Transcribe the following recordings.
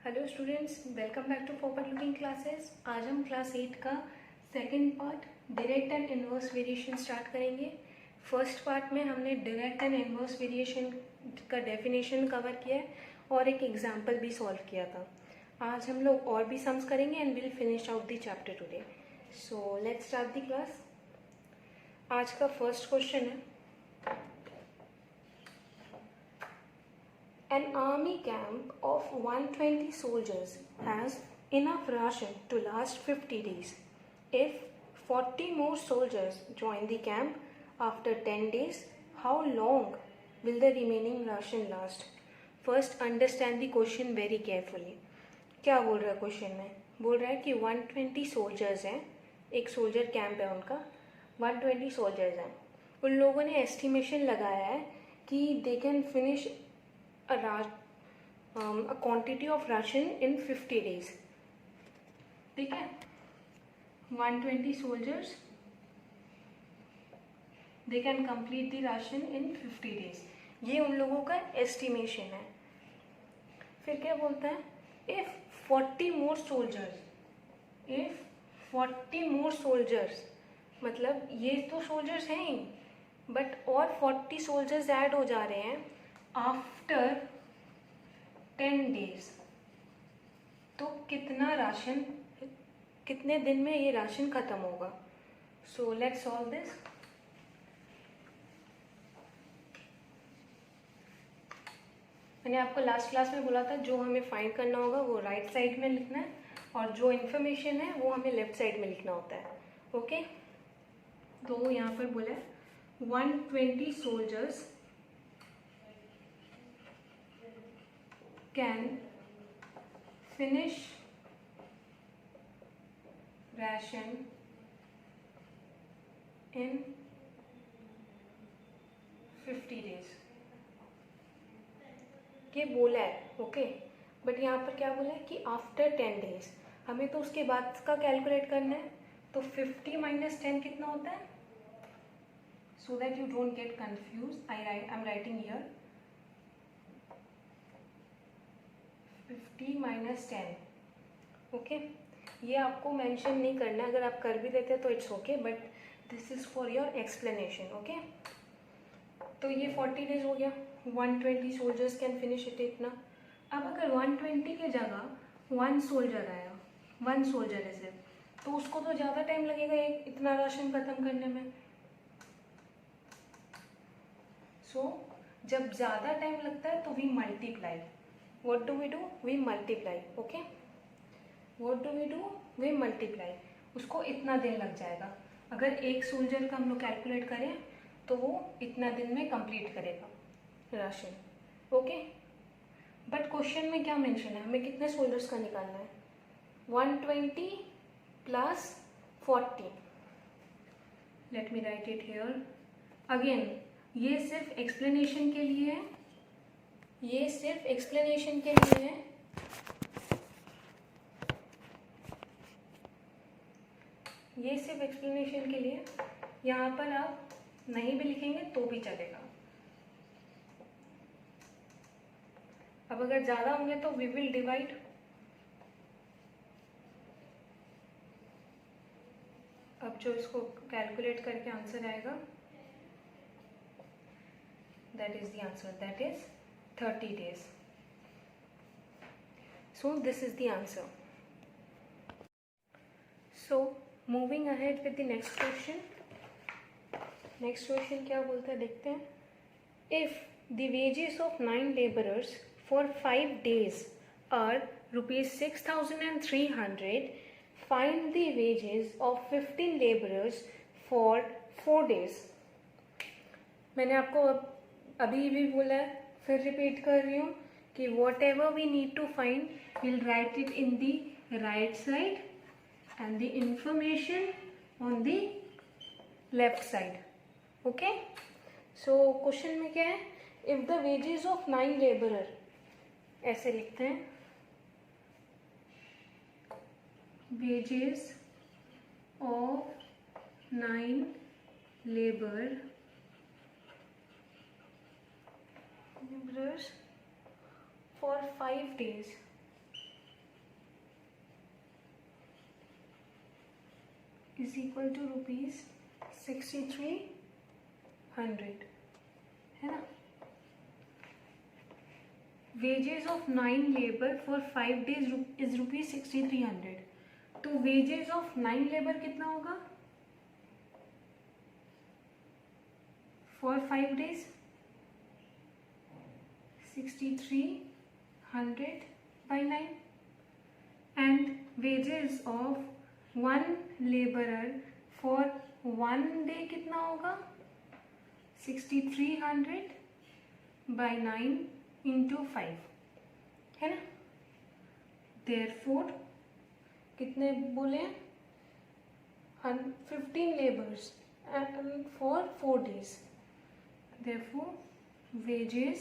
Hello students, welcome back to forward looking classes. आज हम class 8 का second part direct and inverse variation start करेंगे। First part में हमने डायरेक्ट एंड इनवर्स वेरिएशन का definition cover किया है और एक एग्जांपल भी सॉल्व किया था। आज हम लोग और भी सम्स करेंगे and will finish out the chapter today. So let's start the class. आज का फर्स्ट क्वेश्चन है, an army camp of 120 soldiers has enough ration to last 50 days. If 40 more soldiers join the camp after 10 days, how long will the remaining ration last? First, understand the question very carefully. क्या बोल रहा है question में? बोल रहा है कि 120 soldiers हैं, एक सोल्जर कैंप है उनका, 120 सोल्जर्स हैं। उन लोगों ने एस्टिमेशन लगाया है कि they can finish a quantity of ration in 50 days. ठीक है, 120 soldiers they can complete the ration in 50 days. ये उन लोगों का estimation है। फिर क्या बोलता है, if 40 more soldiers, मतलब ये तो soldiers हैं ही, बट और 40 soldiers ऐड हो जा रहे हैं आफ्टर 10 days, तो कितना राशन, कितने दिन में ये राशन खत्म होगा? So let's solve this. मैंने आपको लास्ट क्लास में बोला था जो हमें फाइंड करना होगा वो राइट साइड में लिखना है और जो इन्फॉर्मेशन है वो हमें लेफ्ट साइड में लिखना होता है। ओके, तो यहाँ पर बोला है 120 soldiers can finish ration in 50 days। ये बोला है, ओके, बट यहाँ पर क्या बोला है कि आफ्टर 10 days। हमें तो उसके बाद का कैलकुलेट करना है, तो 50 - 10 कितना होता है? So that you don't get confuse, I am writing here 50 - 10। Okay, ये आपको मेंशन नहीं करना, अगर आप कर भी देते तो it's okay, but this is for your explanation. Okay, तो ये 40 डेज हो गया, 120 सोल्जर्स कैन फिनिश इट इतना। अब अगर 120 के जगह 1 सोल्जर आया, 1 सोल्जर है सिर्फ, तो उसको तो ज़्यादा टाइम लगेगा एक इतना राशन खत्म करने में। सो जब ज़्यादा टाइम लगता है तो we multiply. What do we do? We multiply. Okay? What do we do? We multiply. उसको इतना दिन लग जाएगा। अगर एक सोल्जर का हम लोग कैलकुलेट करें तो वो इतना दिन में कंप्लीट करेगा राशन। ओके, बट क्वेश्चन में क्या मेंशन है, हमें कितने सोल्जर्स का निकालना है? 120 + 40। Let me right it here again. ये सिर्फ एक्सप्लेनेशन के लिए है, ये सिर्फ एक्सप्लेनेशन के लिए है। ये सिर्फ एक्सप्लेनेशन के लिए, यहाँ पर आप नहीं भी लिखेंगे तो भी चलेगा। अब अगर ज़्यादा होंगे तो वी विल डिवाइड। अब जो इसको कैलकुलेट करके आंसर आएगा, that is the answer, that is 30 days. So this is the answer. So moving ahead with the next question. Next question क्या बोलता है देखते हैं। If the wages of 9 laborers for 5 days are ₹6,300, find the wages of 15 laborers for 4 days. मैंने आपको अभी भी बोला है, फिर रिपीट कर रही हूँ कि whatever we need to find will write it in the right side and the information on the left side. Okay, so question में क्या है, if the wages of 9 labourer, ऐसे लिखते हैं, wages of 9 labourers for 5 days is equal to ₹6300, है ना। Wages of 9 labour for 5 days is ₹6300। तो wages of 9 labour कितना होगा for 5 days? 6300 by 9। and wages of 1 laborer for 1 day कितना होगा? 6300 by 9 into 5, है ना। therefore कितने बोले? 15 laborers for 4 days। therefore wages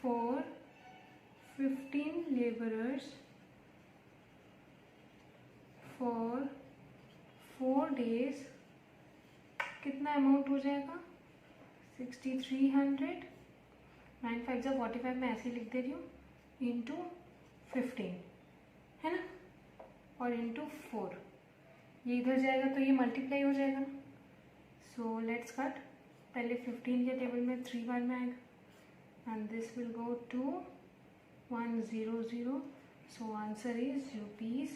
for 15 laborers for 4 days कितना अमाउंट हो जाएगा? 6300, 9 5 जा 45, मैं ऐसे लिख दे रही हूँ, इंटू 15, है ना, और इंटू 4। ये इधर जाएगा तो ये मल्टीप्लाई हो जाएगा। So let's cut. पहले 15 के टेबल में 3 बार में आएगा, and this will go to 100। so answer is rupees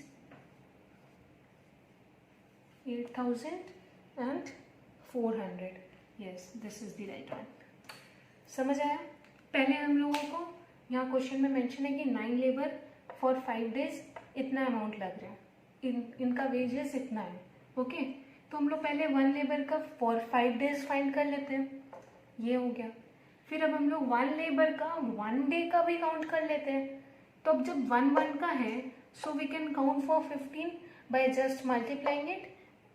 8400। yes, this is the right one। समझ आया? पहले हम लोगों को यहाँ क्वेश्चन में मेंशन है कि 9 लेबर फॉर 5 days इतना अमाउंट लग रहा है, इनका वेजेस इतना है। ओके, तो हम लोग पहले 1 लेबर का फॉर 5 days फाइंड कर लेते हैं, ये हो गया। फिर अब हम लोग 1 लेबर का 1 डे का भी काउंट कर लेते हैं। तो अब जब 1 का है, so we can count for 15 by just multiplying it,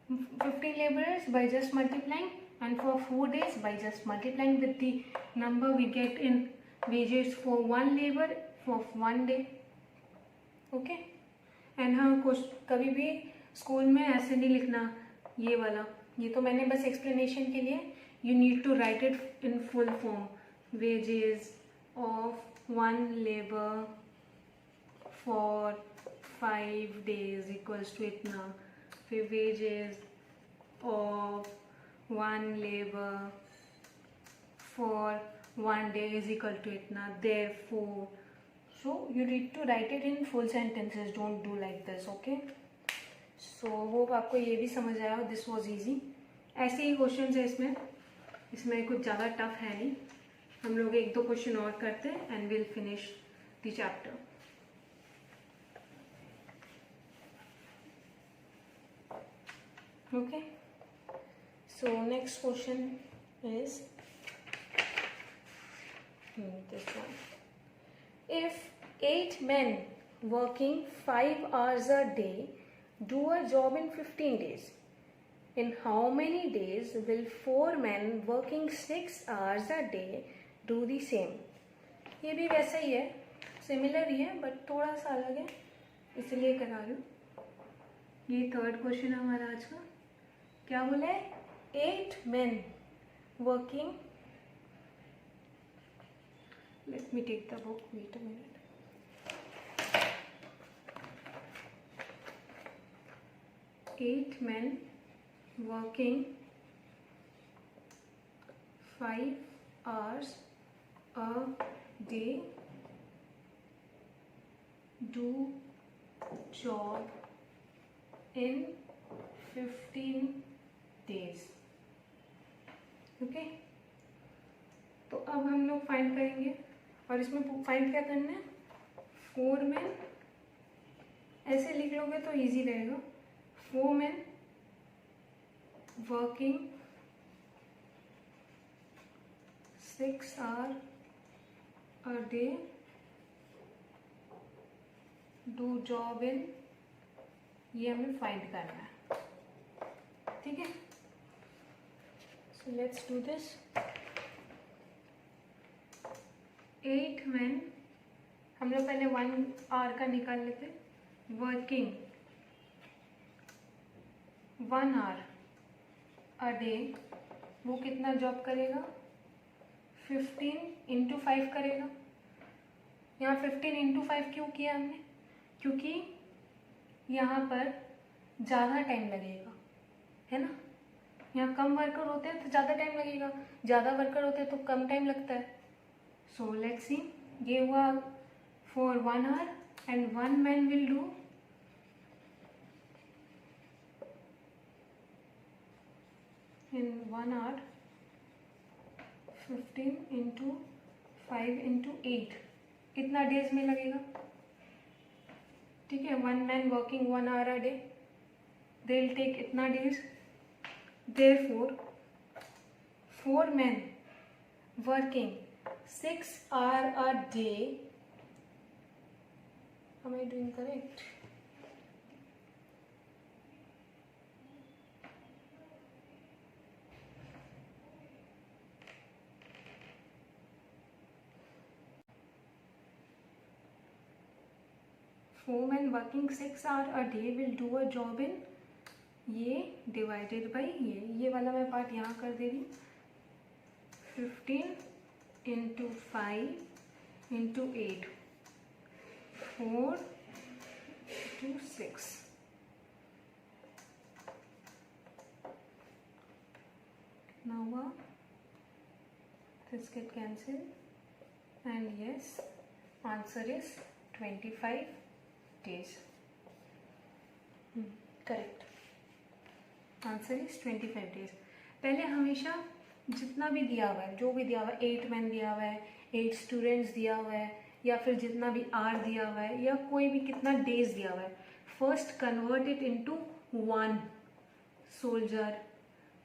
15 laborers by just multiplying, and for 4 days by just multiplying with the number we get in wages for 1 labor for 1 day। Okay, and हाँ, कभी भी school में ऐसे नहीं लिखना ये वाला, ये तो मैंने बस एक्सप्लेनेशन के लिए, you need to write it in full form। wages of 1 labor for 5 days equals to इतना, फिर wages of 1 labor for 1 day is equal to इतना। therefore, so you need to write it in full sentences, don't do like this। okay, so hope आपको ये भी समझ आया। this was easy। ऐसे ही question है इसमें कुछ ज़्यादा टफ है नहीं। हम लोग 1-2 क्वेश्चन और करते हैं and will finish the chapter. Okay, so next question is this one। if 8 men working 5 hours a day do a job in 15 days, in how many days will 4 men working 6 hours a day do the same? ये भी वैसा ही है, similar ही है, but थोड़ा सा अलग है, इसलिए करा रही हूँ। ये 3rd क्वेश्चन है हमारा आज का। क्या बोला है? 8 men working, let me take the book, wait a minute। 8 men working 5 hours a day do job in 15 days। Okay, तो अब हम लोग फाइंड करेंगे, और इसमें फाइंड क्या करना है? 4 men, ऐसे लिख लोगे तो इजी रहेगा। 4 men working 6 hours a day do job in, ये हमें फाइंड करना है, ठीक है। So let's do this. 8 men, हम लोग पहले 1 hour का निकाल लेते। वर्किंग 1 hour a day, वो कितना जॉब करेगा? 15 into 5 करेगा। यहाँ 15 into 5 क्यों किया हमने? क्योंकि यहाँ पर ज़्यादा टाइम लगेगा, है ना। यहाँ कम वर्कर होते हैं तो ज़्यादा टाइम लगेगा, ज़्यादा वर्कर होते हैं तो कम टाइम लगता है। सो लेट्स सी, ये हुआ for 1 hour and 1 man will do in 1 hour 15 into 5 into 8, कितना डेज में लगेगा, ठीक है। 1 man working 1 hour a day, they will take इतना days. Therefore 4 men working 6 hours a day, am I doing correct? Four men working 6 hours a day will do a job in, ये divided by ये वाला मैं part यहाँ कर दे रही हूँ, 15 into 5 into 8, 4 to 6, now this get cancelled and yes, answer is 25 days. Correct, answer is 25 days. पहले हमेशा जितना भी दिया हुआ है, जो भी दिया हुआ है, 8 मैन दिया हुआ है, 8 स्टूडेंट्स दिया हुआ है, या फिर जितना भी आर दिया हुआ है, या कोई भी कितना डेज दिया हुआ है, first convert it into 1 soldier,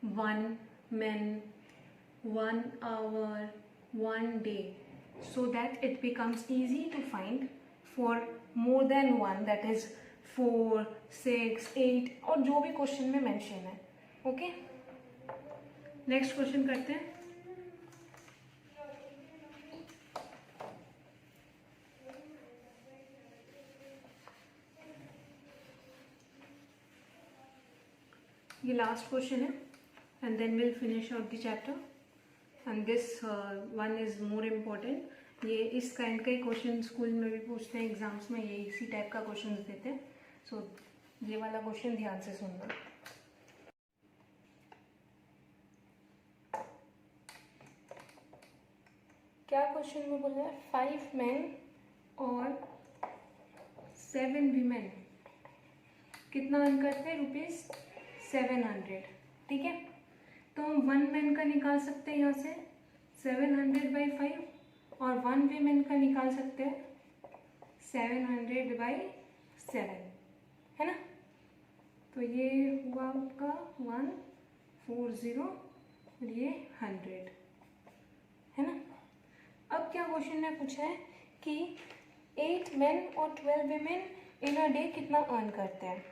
1 man, 1 hour, 1 day, so that it becomes easy to find for more than 1, that is 4, 6, 8 और जो भी क्वेश्चन में मेंशन है। ओके, नेक्स्ट क्वेश्चन करते हैं। ये लास्ट क्वेश्चन है and then will finish out the chapter and this one is more important. ये इस काइंड का ही क्वेश्चन स्कूल में भी पूछते हैं, एग्जाम्स में ये इसी टाइप का क्वेश्चन देते हैं। सो ये वाला क्वेश्चन ध्यान से सुनना। क्या क्वेश्चन में बोल रहा है, 5 men और 7 women कितना अर्न करते हैं, ₹700, ठीक है। तो हम 1 man का निकाल सकते हैं यहाँ से 700/5 और 1 women का निकाल सकते हैं 700/7, है ना। तो ये हुआ आपका 140 और ये 100, है ना। अब क्या क्वेश्चन ने पूछा है कि 8 men और 12 women इन अ डे कितना अर्न करते हैं।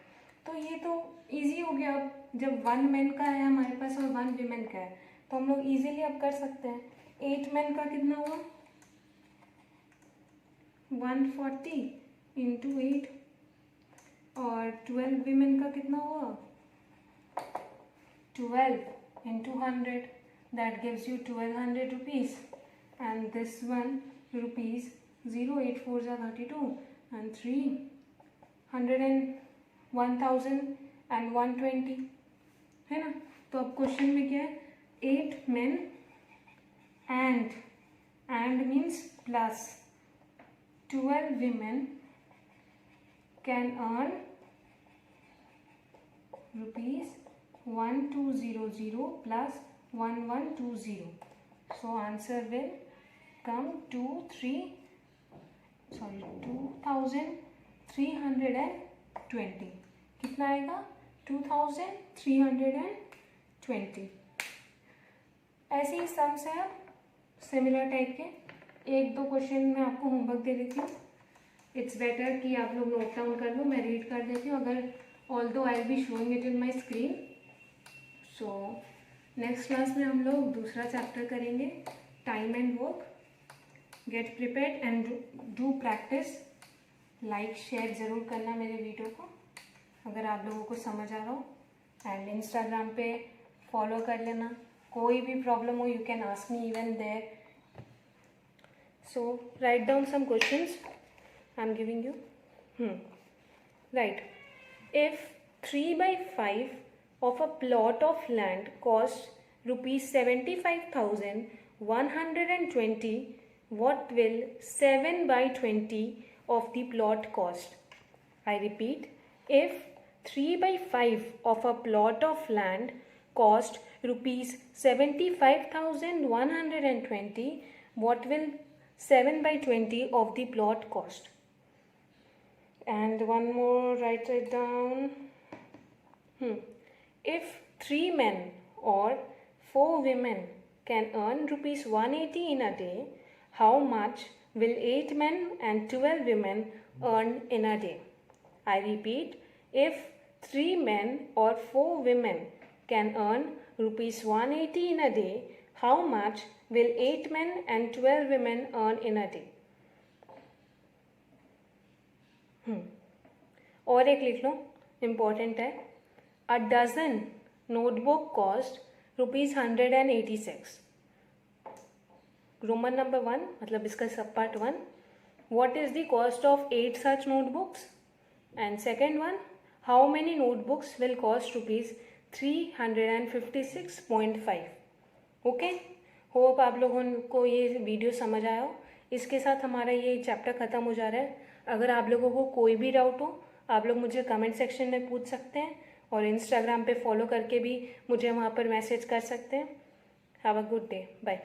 तो ये तो इजी हो गया। अब जब 1 man का है हमारे पास और 1 women का है तो हम लोग इजीली अब कर सकते हैं। 8 men का कितना हुआ, 140 into 8 और 12 women का कितना हुआ, 12 into 100, that gives you 1200 rupees, and this one rupees 0, 8 4s are 32 and 300 and 1120, है ना। तो अब क्वेश्चन में क्या है, 8 men and means plus 12 women can earn ₹1200 plus 1120. So answer will come 2320। कितना आएगा, 2320। ऐसे ही सम्स है सिमिलर टाइप के। 1-2 क्वेश्चन मैं आपको होमवर्क दे देती हूँ। इट्स बेटर कि आप लोग नोट डाउन कर लो, मैं रीड कर देती हूँ। अगर although I will be showing it in my screen. So next class में हम लोग दूसरा चैप्टर करेंगे, time and work. Get prepared and do practice. Like share ज़रूर करना मेरे वीडियो को अगर आप लोगों को समझ आ रहा हो, एंड इंस्टाग्राम पे फॉलो कर लेना। कोई भी प्रॉब्लम हो you can ask me even there. So write down some questions I am giving you. Right, if 3/5 of a plot of land costs rupees 75,120, what will 7/20 of the plot cost? I repeat, if 3/5 of a plot of land cost rupees 75,120, what will 7/20 of the plot cost? And one more, write it down. If 3 men or 4 women can earn rupees 180 in a day, how much will 8 men and 12 women earn in a day? I repeat, if 3 men or 4 women can earn rupees 180 in a day, how much will 8 men and 12 women earn in a day? और एक लिख लो, important है. A dozen notebook cost rupees 186. Roman number 1, मतलब इसका सब part 1. What is the cost of 8 such notebooks? And second one, how many notebooks will cost rupees 356.5? Okay, hope आप लोगों को ये वीडियो समझ आया हो. इसके साथ हमारा ये चैप्टर ख़त्म हो जा रहा है. अगर आप लोगों को कोई भी डाउट हो, आप लोग मुझे कमेंट सेक्शन में पूछ सकते हैं और इंस्टाग्राम पे फॉलो करके भी मुझे वहाँ पर मैसेज कर सकते हैं. Have a good day. Bye.